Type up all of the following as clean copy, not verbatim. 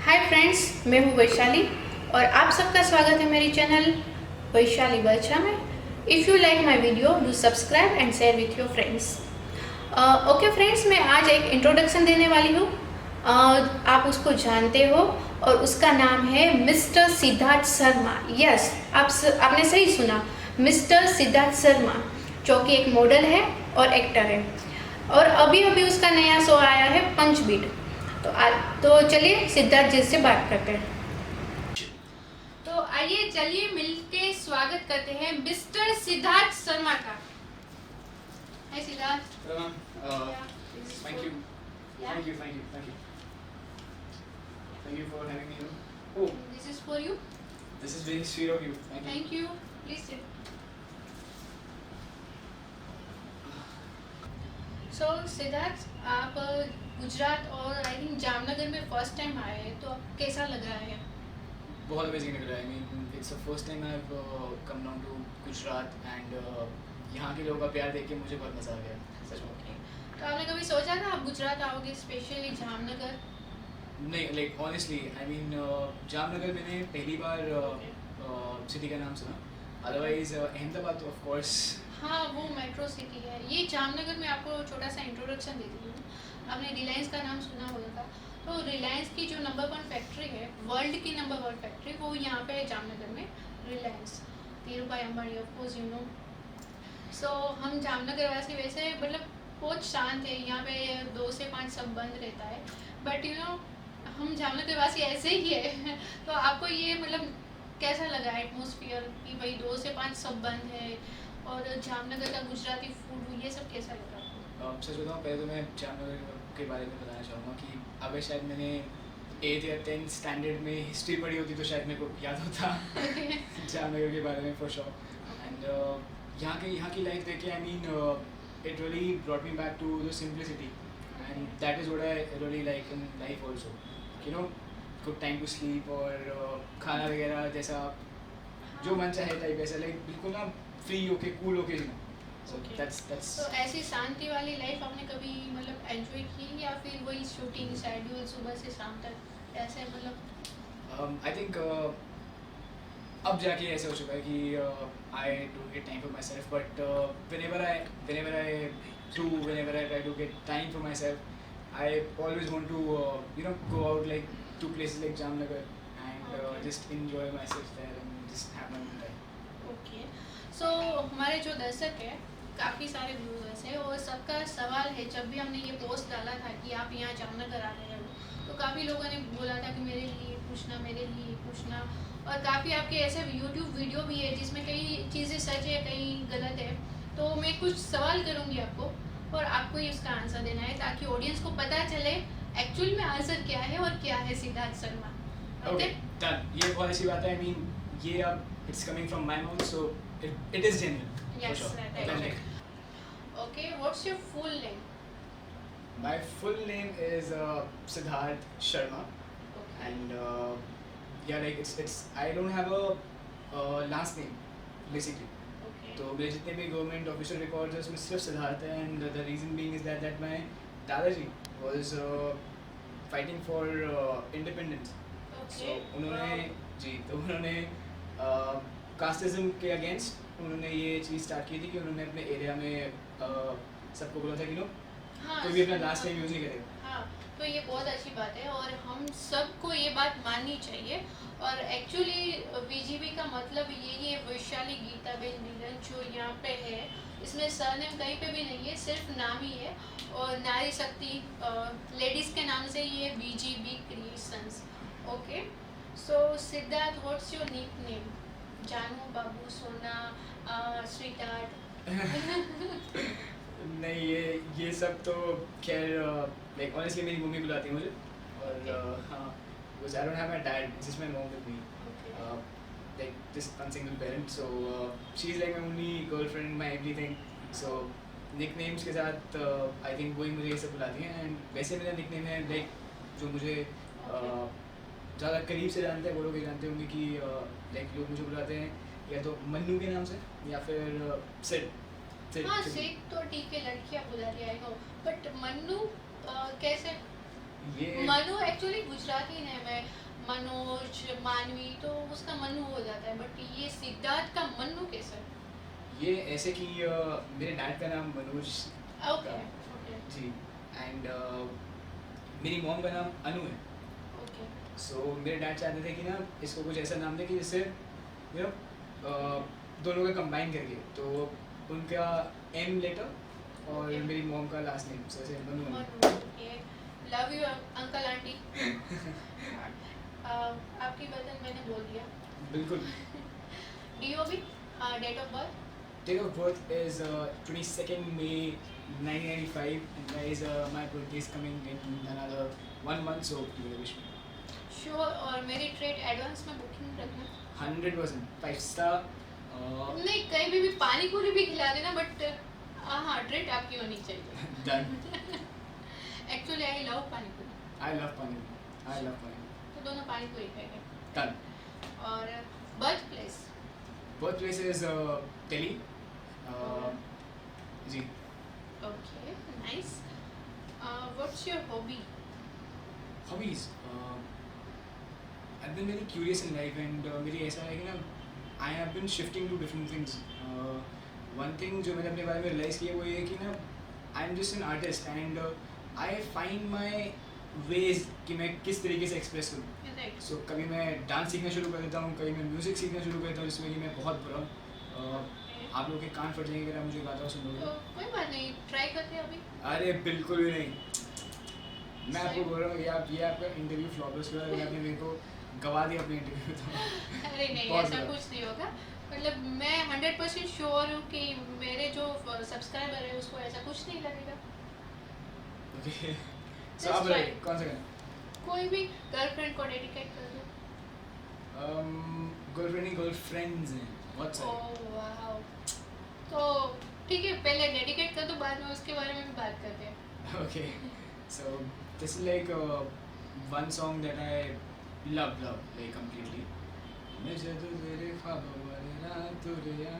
Hi friends, मैं हूँ वैशाली और आप सबका स्वागत है मेरी चैनल वैशाली बर्चा में। If you like my video do subscribe and share with your friends. Okay friends, मैं आज एक इंट्रोडक्शन देने वाली हूँ। आप उसको जानते हो और उसका नाम है मिस्टर सिद्धार्थ शर्मा। यस, आपने सही सुना, मिस्टर सिद्धार्थ शर्मा, जो कि एक मॉडल है और एक्टर है। और अभी अभी उसका नया शो आया है पंचबीट। तो चलिए सिद्धार्थ जी से बात करते हैं। तो आइए चलिए मिलके स्वागत करते हैं मिस्टर सिद्धार्थ शर्मा का। हाय Siddharth. Thank you. Yeah. Thank you for having me here. Oh, This is for you. this is very sweet of you. Thank you. Thank you. Please sit. So Siddharth, आप गुजरात और आई थिंक जामनगर में फर्स्ट टाइम आए हैं, तो आपको कैसा लगा है? बहुत अमेजिंग लग रहा है। I mean, it's the first time I've come down to Gujarat and यहाँ के लोगों का प्यार देख के मुझे बहुत मज़ा आ गया, सच में। तो आपने कभी सोचा था आप गुजरात आओगे, स्पेशली जामनगर? नहीं, like honestly, I mean, Jamnagar मैंने पहली बार सिटी का नाम सुना। Otherwise, अहमदाबाद तो of course। हाँ, वो मेट्रो सिटी है। ये जामनगर में आपको छोटा सा इंट्रोडक्शन देती हूँ। आपने रिलायंस का नाम सुना होगा। तो रिलायंस की जो नंबर 1 फैक्ट्री है, वर्ल्ड की नंबर 1 फैक्ट्री, वो यहाँ पे है जामनगर में, Reliance. Dhirubhai Ambani, of course you know. So हम जामनगर वासी वैसे मतलब बहुत शांत है, यहाँ पे 2 से 5 सब बंद रहता है। बट यू नो, हम जामनगर वासी ऐसे ही है। तो आपको ये मतलब कैसा लगा एटमोसफियर कि भाई 2 से 5 सब बंद है और जामनगर का गुजराती फूड, ये सब कैसा लगा आपको? सच बताऊँ, पहले तो मैं जामनगर के बारे में बताना चाहूँगा कि अगर शायद मैंने 8th या 10th स्टैंडर्ड में हिस्ट्री पढ़ी होती तो शायद मेरे को याद होता जामनगर के बारे में फॉर श्योर। एंड यहाँ की लाइफ देख के I mean it really brought me back to the simplicity and that is what I really like in life also. You know, good time to sleep और खाना वगैरह जैसा जो मन चाहे टाइप, ऐसा लाइक बिल्कुल ना फ्री होके कूल होके जीना। So that's तो ऐसी शांति वाली लाइफ आपने कभी मतलब एंजॉय की, या फिर वही शूटिंग शेड्यूल सुबह से शाम तक ऐसे मतलब? आई थिंक अब जाके ऐसे हो चुका है कि I don't get time for my self, but whenever I try to get time for myself, I always want to go out like to places like Jamnagar and just enjoy myself there and just have my own time. Okay, so हमारे जो दर्शक है, काफ़ी सारे viewers हैं और सबका सवाल है, जब भी हमने ये पोस्ट डाला था कि आप यहाँ जामनगर आ रहे हो, तो काफ़ी लोगों ने बोला था कि मेरे लिए पूछना। और काफ़ी आपके ऐसे यूट्यूब वीडियो भी है जिसमें कई चीज़ें सच है, कई गलत है। तो मैं कुछ सवाल करूँगी आपको और आपको ही उसका आंसर देना है, ताकि ऑडियंस को पता चले एक्चुअल में आंसर क्या है और क्या है सिद्धार्थ शर्मा। Okay, done. ये बहुत अच्छी बात है। I mean, ये अब it's coming from my mouth, so it is genuine. Yes, for sure. right. Authentic. Okay, what's your full name? My full name is Siddharth Sharma, Okay. and yeah, like it's I don't have a last name basically. Okay. तो मेरे जितने भी government official records हैं उसमें सिर्फ सिद्धार्थ है, and the reason being is that my दादाजी was fighting for independence. Okay. उन्होंने कास्टिज्म के अगेंस्ट उन्होंने ये चीज़ स्टार्ट की थी कि उन्होंने अपने एरिया में सबको बोला था कि हाँ, कोई भी अपना लास्ट टाइम यूज़ नहीं करेगा। हाँ, तो ये बहुत अच्छी बात है और हम सबको ये बात माननी चाहिए। और एक्चुअली बीजीबी का मतलब यही है, वैशाली गीताबेन नीलन जो यहाँ पे है, इसमें सरनेम कहीं पे भी नहीं है, सिर्फ नाम ही है। और नारी शक्ति लेडीज़ के नाम से ये BGB creations. Okay, so Siddharth, what's your nickname? जानू, बाबू, सोना, स्वीटहार्ट? नहीं, ये सब तो खैर लाइक ऑनेस्टली मेरी मम्मी बुलाती है मुझे, और हाँ, because I don't have my dad, it's just my mom with me, like just one single parent, so she's like my only girlfriend, my everything. So nicknames के साथ I think वही मुझे ये सब बुलाती हैं। एंड वैसे मेरा निकनेम है लाइक जो मुझे ज़्यादा करीब से जानते हैं वो लोग ये जानते होंगे कि लाइक लोग मुझे बुलाते हैं या तो मन्नू के नाम से या फिर सिड। हाँ, सिड तो ठीक है, लड़कियाँ बुला रही आई हो, बट मन्नू कैसे? ये मनु एक्चुअली गुजराती नेम है, मनोज, मानवी, तो उसका मनु हो जाता है, बट ये सिद्धार्थ का मनु कैसे? ये ऐसे कि मेरे डैड का नाम मनोज ओके का ओके जी, एंड मेरी मॉम का नाम अनु है। ओके सो मेरे डैड चाहते थे कि ना इसको कुछ ऐसा नाम दे कि जिससे यू नो दोनों का कंबाइन करके, तो उनका एम लेटर और Okay. मेरी मॉम का लास्ट नेम, सो ऐसे Manu Anu. Manu, okay. Love you uncle aunty. आपकी बदन मैंने बोल दिया। बिल्कुल। DOB, date of birth? Date of birth is 22nd May 1995, and guys, my birthday is coming in another 1 month, so you will wish me. Sure, और मेरी trade advance में booking रखना। 100% 5 star. नहीं, कहीं भी पानी पूरी भी खिला देना, बट हाँ ट्रेड आपकी होनी चाहिए। Done. एक्चुअली आई लव पानी पूरी, I love pani. I love pani. तो दोनों पानी पूरी खाएंगे। Done. और birth place? Birthplace is Delhi. जी. Okay nice. What's your hobby? Hobbies. I've been very curious in life, and मेरी ऐसा है कि ना I have been shifting to different things. One thing जो मैंने अपने बारे में realize किया वो ये है कि ना I'm just an artist, and I find my ways कि मैं किस तरीके से express करूँ. राइट। So कभी मैं डांस सीखना शुरू कर देता हूँ, कभी मैं म्यूज़िक सीखना शुरू कर देता हूँ जिसमें कि मैं बहुत बुरा हूँ. आप लोग के कान फट जाएंगे अगर आप मुझे गाता हुआ सुनोगे. तो कोई बात नहीं, ट्राई करते हैं अभी। अरे बिल्कुल भी नहीं. मैं आपको बोल रहा हूँ ये आपका इंटरव्यू फ्लॉपलेस हुआ है. आपने मेरे को गवा दिया अपने इंटरव्यू में. तो अरे नहीं, बहुत ऐसा बुरा. कुछ नहीं होगा। मतलब मैं 100% श्योर हूँ कि मेरे जो सब्सक्राइबर है उसको ऐसा कुछ नहीं लगेगा। ओके. Just सो आप try. बताइए कौन सा गाना. कोई भी गर्लफ्रेंड को डेडिकेट कर दो। गर्लफ्रेंड ही गर्लफ्रेंड्स हैं बहुत सारे. ओह वाओ, तो ठीक है, पहले डेडिकेट कर दो, बाद में उसके बारे में भी बात करते हैं। Okay, so this is like one song that I love like completely. मैं जब तेरे ख्वाबों वाले रात तुरिया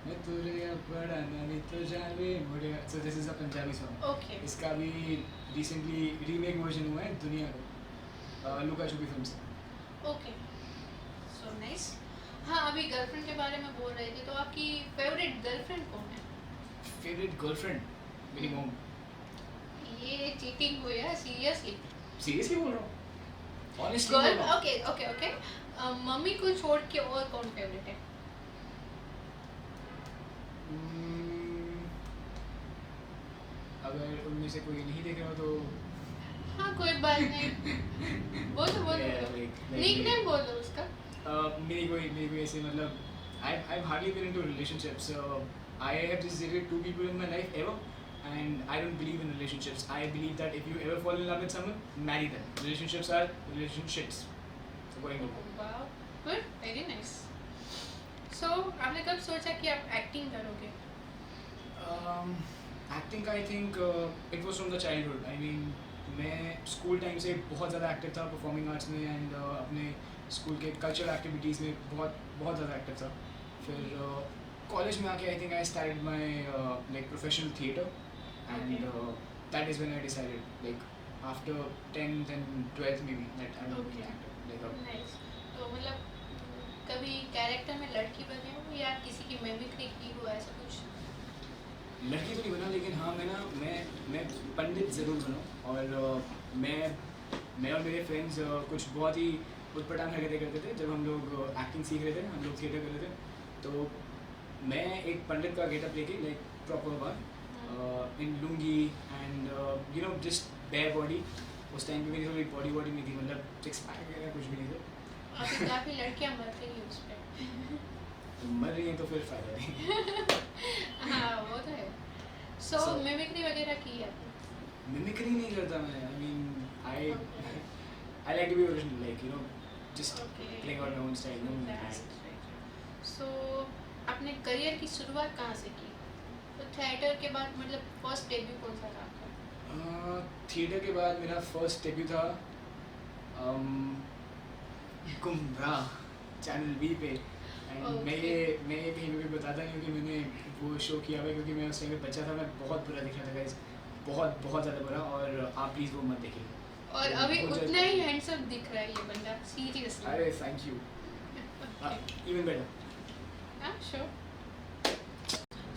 मैं तुरिया बड़ा नानी तो जावे मुड़िया. So this is a Punjabi song. Okay इसका भी recently remake version हुआ है दुनिया का लुका छुपी फिल्म से. Okay, so nice. हाँ, अभी गर्लफ्रेंड के बारे में बोल रहे थे, तो आपकी फेवरेट गर्लफ्रेंड कौन है? Favorite girlfriend मेरी मॉम. ये चीटिंग हुई है सीरियसली? Seriously बोल रहा हूँ. Honestly बोल गर्ल, रहा हूँ. Okay okay okay. मम्मी को छोड़ के और कौन फेवरेट है? अगर उनमें से कोई नहीं देख रहा हो तो हाँ कोई बात नहीं, बोलो बोलो Yeah, बोलो, like निकनेम बोलो उसका। मेरी कोई ऐसे मतलब I've hardly been into relationships. I have just dated 2 people in my life ever, and I don't believe in relationships. I believe that if you ever fall in love with someone, marry them. Relationships are relationships. According to me. Wow, good, very nice. So आपने कब सोचा कि आप acting करोगे? Acting, I think it was from the childhood. I mean, मैं school time से बहुत ज़्यादा एक्टिव था परफॉर्मिंग आर्ट्स में, एंड अपने स्कूल के कल्चरल एक्टिविटीज़ में बहुत ज़्यादा एक्टिव था. फिर कॉलेज में आके I think I started my like professional theatre, and that is when I decided like after 10th and 12th maybe that I will be Okay. actor like a nice. तो मतलब कभी character में लड़की बने हो या किसी की मिमिक्री की हो, ऐसा कुछ? लड़की तो नहीं बना, लेकिन हाँ मैं पंडित ज़रूर बना. और मैं और मेरे फ्रेंड्स कुछ बहुत ही उटपटांग हरकतें करते थे जब हम लोग एक्टिंग सीख रहे थे, हम लोग थिएटर कर रहे थे. तो मैं एक पंडित का गेटअप लेके like proper one in lungi and you know just bare body. उस टाइम पे मेरी थोड़ी बॉडी नहीं थी, मतलब 6 पैक वगैरह कुछ भी नहीं थे. अभी काफ़ी लड़कियां मर रही हैं उस पर। तो मर रही हैं तो फिर फ़ायदा नहीं. हाँ वो तो है। सो So- मिमिक्री वगैरह की है आपने? मिमिक्री नहीं करता मैं. I mean I like to be original, like you know just playing out my own style. So आपने करियर की शुरुआत कहाँ से की? तो थिएटर के बाद मतलब फर्स्ट डेब्यू कौन सा था आपका? थिएटर के बाद मेरा फर्स्ट डेब्यू था गुमराह चैनल बी पे. And Okay. मैं ये कहीं भी बताता नहीं हूँ कि मैंने वो शो किया हुआ है, क्योंकि मैं उस टाइम पे बच्चा था. मैं बहुत बुरा दिख रहा था गाइस, बहुत ज़्यादा बुरा. और आप प्लीज़ वो मत देखिए. और तो अभी वो judge उतना ही करते हैं। हैंडसम दिख रहा है ये बंदा सीरियसली। अरे थैंक यू, इवन बेटर। हाँ श्योर।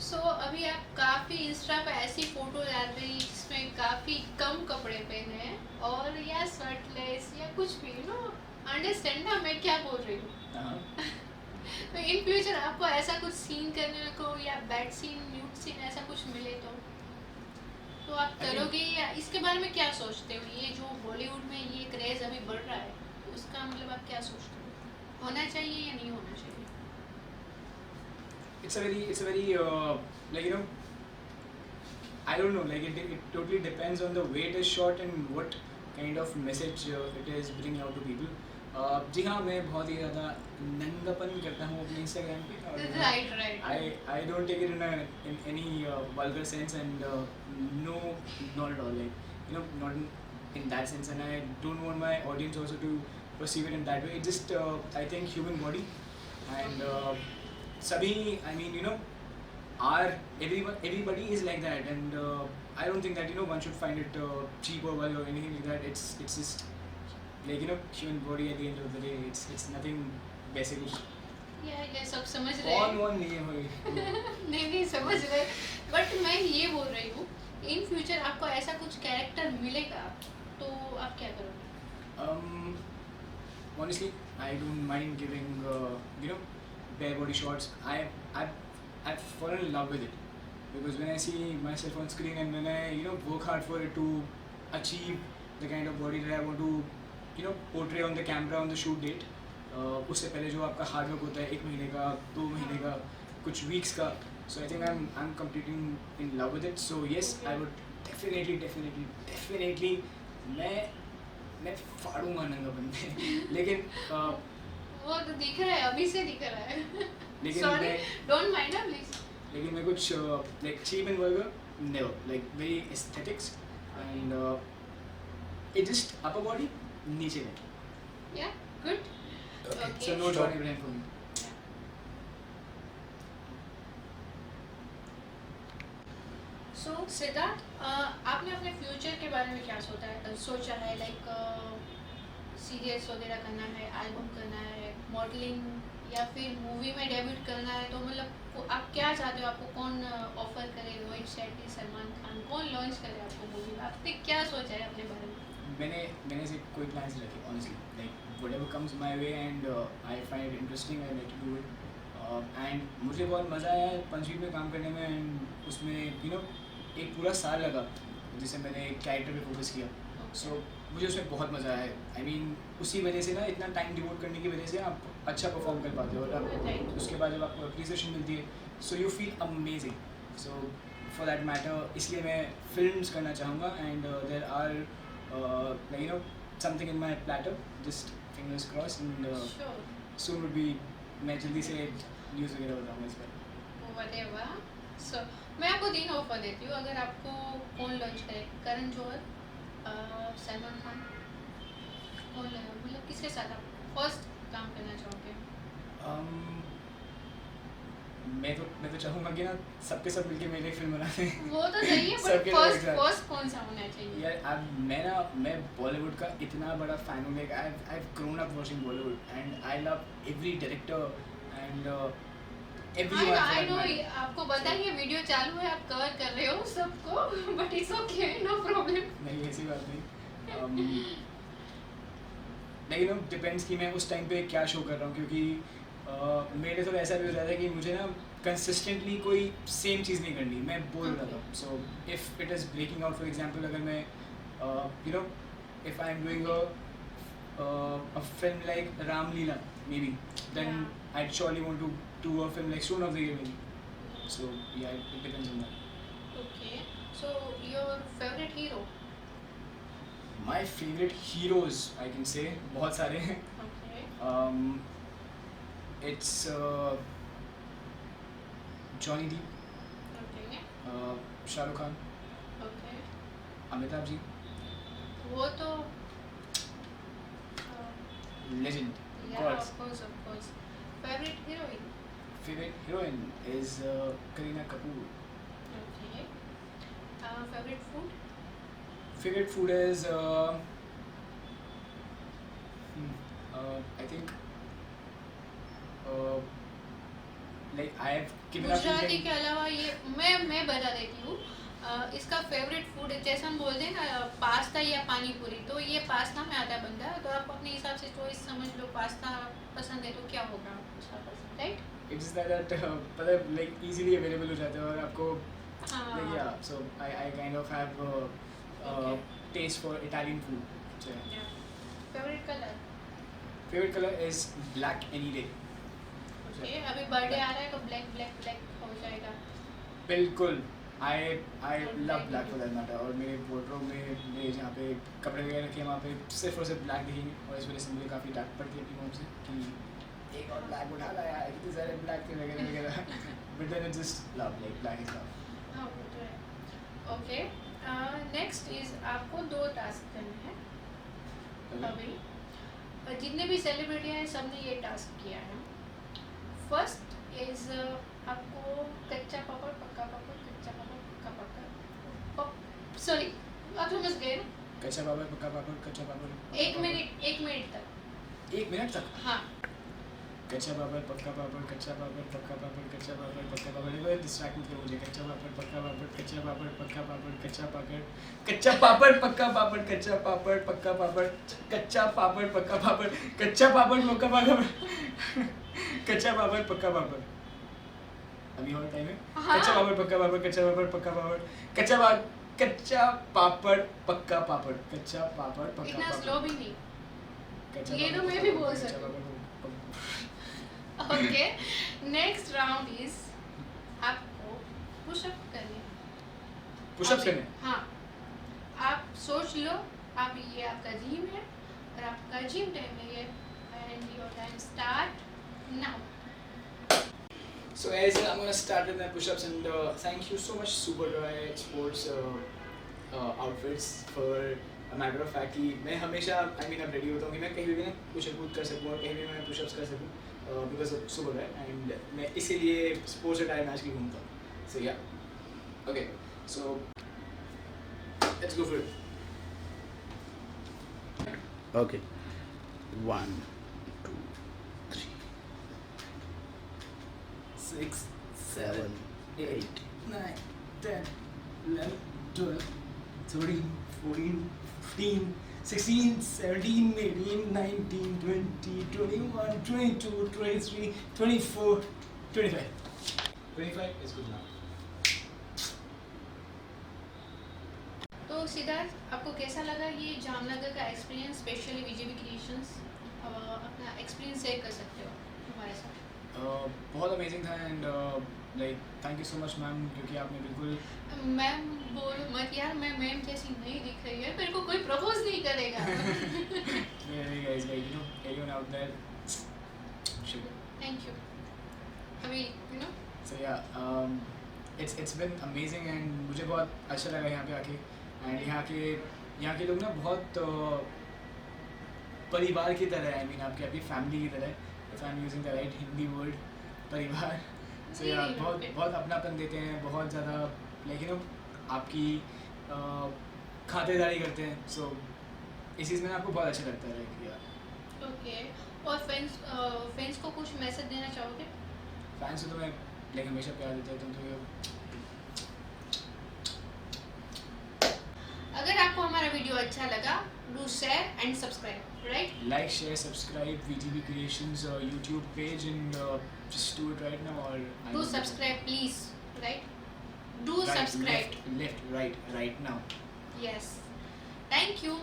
सो अभी आप काफ़ी इंस्टा पे ऐसी फोटो डाल रही हैं जिसमें काफ़ी कम कपड़े पहने हैं और या शर्टलेस या कुछ भी नो अंडरस्टैंड ना मैं क्या बोल रही हूँ। तो इन फ्यूचर आपको ऐसा कुछ सीन करने को या बैड सीन न्यूड सीन ऐसा कुछ मिले तो आप I think- करोगे या इसके बारे में क्या सोचते हो? ये जो बॉलीवुड में ये क्रेज अभी बढ़ रहा है उसका मतलब आप क्या सोचते हो, होना चाहिए या नहीं होना चाहिए? it's a very like you know, I don't know, like it totally depends on the way it is shot and what kind of message it is bringing out to people. जी हाँ, मैं बहुत ही ज़्यादा नंगापन करता हूँ अपने इंस्टाग्राम पे और right I don't take it in any vulgar sense and no, not at all, like you know, not in that sense, and I don't want my audience also to perceive it in that way. It just I think human body and sabhi, I mean, you know, everybody is like that, and I don't think that, you know, one should find it cheap or vulgar or anything like that. It's just like, you know, human body at the end of the day, it's nothing basic. ये सब समझ रहे कौन हैं। कौन नहीं है भाई। नहीं समझ रहे, बट मैं ये बोल रही हूँ इन फ्यूचर आपको ऐसा कुछ कैरेक्टर मिलेगा तो आप क्या करोगे? Honestly, I don't mind giving you know, bare body shots. I've fallen in love with it because when I see myself on screen and when I, you know, work hard for it to achieve the kind of body that I want to, you know, portray on the camera on the shoot date, उससे पहले जो आपका hard work होता है 1 महीने का, 2 महीने का, कुछ वीक्स का, so I think I'm completely in love with it. So yes, I would definitely मैं फाड़ूंगा नंगा बंदे लेकिन वो तो दिख रहा है, अभी से दिख रहा है। लेकिन सॉरी, मैं डोंट माइंड ना प्लीज। लेकिन मैं कुछ like cheap and vulgar, never, like very aesthetics and it just upper body, नीचे नहीं। या good. So no John Abraham for me. सो सिद्धार्थ, आपने अपने फ्यूचर के बारे में क्या सोचा है लाइक सीरियल्स वगैरह करना है, एल्बम करना है, मॉडलिंग या फिर मूवी में डेब्यूट करना है, तो मतलब आप क्या चाहते हो? आपको कौन ऑफर करे? रोहित शेट्टी, सलमान खान, कौन लॉन्च करे आपको मूवी? आपने क्या सोचा है अपने बारे में? मैंने से कोई प्लान्स नहीं रखे honestly, like whatever comes my way and I find it interesting, I like to do it and मुझे बहुत मज़ा आया पंचवीर में काम करने में and उसमें you know एक पूरा साल लगा जिसे मैंने एक कैरेक्टर पे फोकस किया, सो मुझे उसमें बहुत मज़ा आया। आई मीन उसी वजह से ना, इतना टाइम डिवोट करने की वजह से आप अच्छा परफॉर्म कर पाते हो और अब उसके बाद जब आपको अप्रिसिएशन मिलती है so you feel amazing. So for that matter इसलिए मैं फिल्म्स करना चाहूँगा and there are you know something in my platter, just fingers cross and soon would be, मैं जल्दी से न्यूज़ वगैरह बताऊँगा इस पर। व्हाटएवर। सो मैं आपको 3 ऑफर देती हूँ, अगर आपको कौन लॉन्च करे? करण जौहर, सलमान खान, कौन मतलब किसके साथ आप फर्स्ट काम करना चाहोगे? मैं तो चाहूँगा कि ना सबके सब मिलके मेरी फिल्म बनाते हैं। वो तो सही है, बट सबके लोग एक साथ। फर्स्ट कौन सा होना चाहिए? यार अब मैं बॉलीवुड का इतना बड़ा फ़ैन हूँ, like I grown up watching Bollywood and I love every director and I know आपको पता है ये वीडियो चालू है, आप कवर कर रहे हो सबको, but it's okay, no problem. नहीं ऐसी बात नहीं, लेकिन डिपेंड्स कि मैं उस टाइम पे क्या शो कर रहा हूँ, क्योंकि मेरे थोड़ा ऐसा भी हो जाता है कि मुझे ना कंसिस्टेंटली कोई सेम चीज़ नहीं करनी, मैं बोर हो जाता हूँ। So if it is breaking out, for example अगर मैं you know if I am doing a film like Ramleela maybe, then I'd surely want to do a film like Stone of the Year maybe. So yeah, it depends on that. Okay, so your favorite hero? My favorite heroes, I can say बहुत सारे हैं। Okay. It's Johnny Depp, Okay. Shahrukh Khan, Okay. Amitabh ji, वो तो legend. yeah, Gods. of course. Favorite heroine? Favorite heroine is Kareena Kapoor. Okay. Favorite food? Favorite food is think like I have given up Gujarati eating. के अलावा ये मैं बता देती हूँ। इसका फेवरेट फूड जैसे हम बोलते हैं ना पास्ता या पानी पूरी, तो ये पास्ता में आता है बंदा, तो आप अपने हिसाब से चॉइस समझ लो। पास्ता पसंद है तो क्या होगा उसका पसंद, राइट? It's just that मतलब like easily available हो जाते हैं और आपको like हाँ, yeah, so I kind of have Okay. taste for Italian food. So, favourite colour. favorite color is black any day. Okay, अभी बर्थडे आ रहा है तो ब्लैक ब्लैक ब्लैक हो जाएगा। बिल्कुल I और love black black भी। for that matter। और मेरे wardrobe में मेरे जहाँ पे कपड़े वगैरह रखे हैं वहाँ पे सिर्फ और सिर्फ black दिखेंगे, और इस वजह से मुझे काफ़ी डांट पड़ती है अपनी मॉम से कि एक और black उठा लाया है, कितने सारे black थे वगैरह वगैरह। But then it's just love, like black is love। हाँ वो तो है। ओके, नेक्स्ट इज आपको 2 टास्क करने हैं Okay? अभी। और जितने भी सेलिब्रिटी हैं सबने ये टास्क किया है। फर्स्ट इज आपको कच्चा पापड़ पक्का पापड़, कच्चा पापड़ पक्का पापड़, सॉरी आप समझ गए ना? कच्चा पापड़ पक्का पापड़, कच्चा पापड़ पक्का 1 पापड़। मिनट तक। 1 मिनट तक। हाँ, कच्चा पापड़ पक्का पापड़, कच्चा पापड़ पक्का पापड़, कच्चा पापड़ पक्का पापड़। देखो डिस्ट्रैक्ट मत करो मुझे। कच्चा पापड़ पक्का पापड़, कच्चा पापड़ पक्का पापड़, कच्चा पापड़, कच्चा पापड़ पक्का पापड़, कच्चा पापड़ पक्का पापड़, कच्चा पापड़ पक्का पापड़, कच्चा पापड़ पक्का पापड़, कच्चा पापड़ पक्का पापड़। अभी और टाइम है। हाँ। कच्चा पापड़ पक्का पापड़, कच्चा पापड़ पक्का पापड़, कच्चा पापड़ पक्का पापड़, कच्चा पापड़ पक्का इतना पापड़। स्लो भी नहीं। कच्चा ये तो पापड़ मैं पक्का भी पापड़, बोल कच्चा सकती हूँ। पापड़ पक्का- ओके, नेक्स्ट राउंड इज आपको पुशअप करने। पुशअप्स अभी- करने। हाँ, आप सोच लो, आप ये आपका जिम है और आपका जिम टाइम है ये, and your time start now. So as I'm gonna start with my push-ups, and thank you so much Superdry Sports outfits for a matter of fact कि मैं हमेशा I mean अब ready होता हूँ कि मैं कहीं भी ना push-up कर सकूँ और कहीं भी मैं push-ups कर सकूँ because of Superdry, and मैं इसीलिए sports attire मैच की घूमता हूँ। So yeah, okay, so let's go for it. Okay. 1, 2, 3, 6, 7, 8. 9, 10, 11, 12, 13, 14, 15, 16, 17, 18, 19, 20, 21, 22, 23, 24, 25. 25 is good enough. तो सिद्धार्थ, आपको कैसा लगा ये जामनगर का एक्सपीरियंस, स्पेशली विजेबी क्रिएशंस? अपना एक्सपीरियंस शेयर कर सकते हो हमारे साथ। बहुत अमेजिंग था, and like thank you so much ma'am, क्योंकि आपने बिल्कुल मैम बोलो मत यार, मैं मैम जैसी नहीं दिख रही है, मेरे को कोई प्रपोज नहीं करेगा। guys, like you know everyone out there, sugar. Thank you. अभी you know So yeah, it's been amazing, and मुझे बहुत अच्छा लगा यहाँ पे आके, एंड यहाँ के लोग ना बहुत परिवार की तरह है। I mean आपकी अपनी फैमिली की तरह, if I'm using the right Hindi word, परिवार। So yeah, नहीं, बहुत okay. बहुत अपनापन देते हैं, बहुत ज़्यादा लाइक यू नो आपकी खातिरदारी करते हैं। सो इस चीज़ में आपको बहुत अच्छा लगता है कि यार ओके। और फ्रेंड्स को कुछ मैसेज देना चाहोगे? फैंस को तो मैं लाइक हमेशा प्यार देता हूँ, तो अगर आपको हमारा वीडियो अच्छा लगा, do share and subscribe, right? like, share, subscribe VGB Creations YouTube page, and just do it right now, or do subscribe please, right? Do right, subscribe, left, right now. Yes. Thank you.